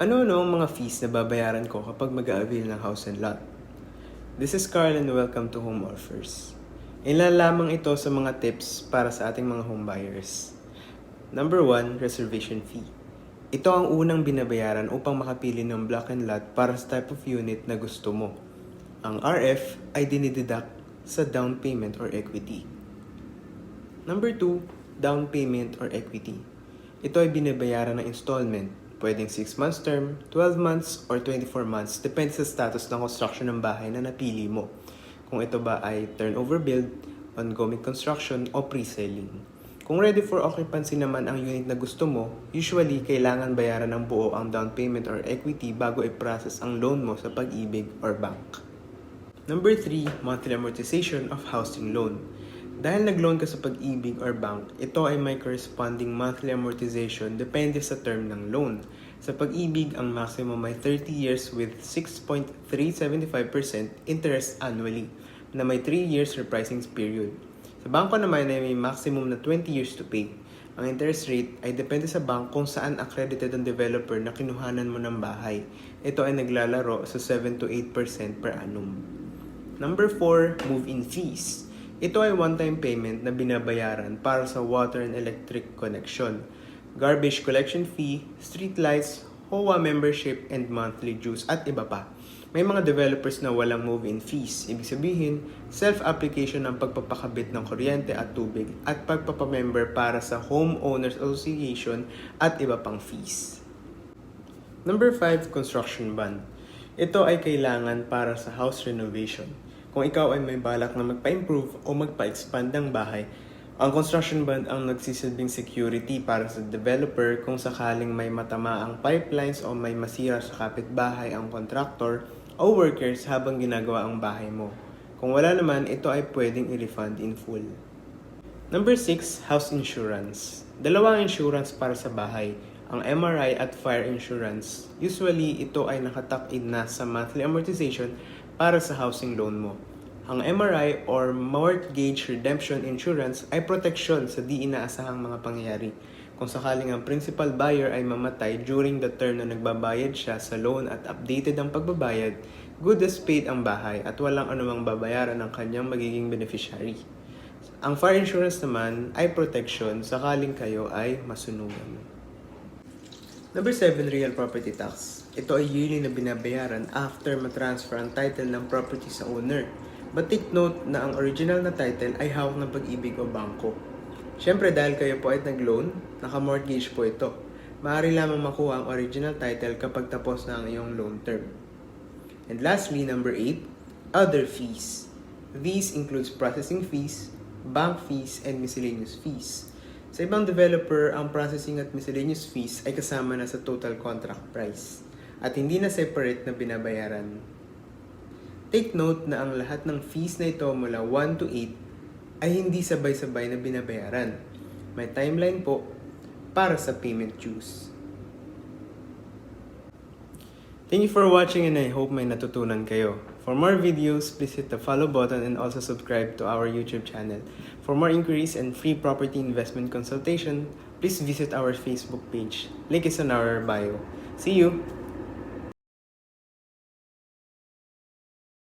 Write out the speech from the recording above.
Ano-ano ang mga fees na babayaran ko kapag mag-a-avail ng house and lot? This is Carl and welcome to Home Offers. Ilan lamang ito sa mga tips para sa ating mga home buyers. Number 1, reservation fee. Ito ang unang binabayaran upang makapili ng block and lot para sa type of unit na gusto mo. Ang RF ay dinideduct sa down payment or equity. Number 2, down payment or equity. Ito ay binabayaran ng installment. Pwedeng 6 months term, 12 months, or 24 months, depende sa status ng construction ng bahay na napili mo. Kung ito ba ay turnover build, ongoing construction, o pre-selling. Kung ready for occupancy naman ang unit na gusto mo, usually kailangan bayaran ng buo ang down payment or equity bago i-process ang loan mo sa Pag-ibig or bank. Number 3, monthly amortization of housing loan. Dahil nag-loan ka sa Pag-ibig or bank, ito ay may corresponding monthly amortization depende sa term ng loan. Sa Pag-ibig, ang maximum ay 30 years with 6.375% interest annually na may 3 years repricing period. Sa bangko naman ay may maximum na 20 years to pay. Ang interest rate ay depende sa bank kung saan accredited ang developer na kinuhanan mo ng bahay. Ito ay naglalaro sa 7 to 8% per annum. Number 4, move-in fees. Ito ay one-time payment na binabayaran para sa water and electric connection, garbage collection fee, street lights, HOA membership, and monthly dues, at iba pa. May mga developers na walang move-in fees. Ibig sabihin, self-application ng pagpapakabit ng kuryente at tubig at pagpapamember para sa Homeowners Association at iba pang fees. Number 5, construction bond. Ito ay kailangan para sa house renovation. Kung ikaw ay may balak na magpa-improve o magpa-expand ng bahay, ang construction bond ang nagsisilbing security para sa developer kung sakaling may matamaang pipelines o may masira sa kapitbahay ang contractor o workers habang ginagawa ang bahay mo. Kung wala naman, ito ay pwedeng i-refund in full. Number 6, house insurance. Dalawang insurance para sa bahay, ang MRI at fire insurance. Usually, ito ay nakatak-in na sa monthly amortization para sa housing loan mo. Ang MRI or Mortgage Redemption Insurance ay proteksyon sa di inaasahang mga pangyayari. Kung sakaling ang principal buyer ay mamatay during the term na nagbabayad siya sa loan at updated ang pagbabayad, good as paid ang bahay at walang anumang babayaran ng kanyang magiging beneficiary. Ang fire insurance naman ay proteksyon sakaling kayo ay masunugan. Number 7, real property tax. Ito ay yearly na binabayaran after matransfer ang title ng property sa owner. But take note na ang original na title ay hawak ng Pag-ibig o bangko. Siyempre dahil kayo po ay nag-loan, naka-mortgage po ito. Maaari lamang makuha ang original title kapag tapos na ang iyong loan term. And lastly, number 8, other fees. These includes processing fees, bank fees, and miscellaneous fees. Sa ibang developer, ang processing at miscellaneous fees ay kasama na sa total contract price at hindi na separate na binabayaran. Take note na ang lahat ng fees na ito mula 1 to 8 ay hindi sabay-sabay na binabayaran. May timeline po para sa payment dues. Thank you for watching and I hope may natutunan kayo. For more videos, please hit the follow button and also subscribe to our YouTube channel. For more inquiries and free property investment consultation, please visit our Facebook page. Link is on our bio. See you!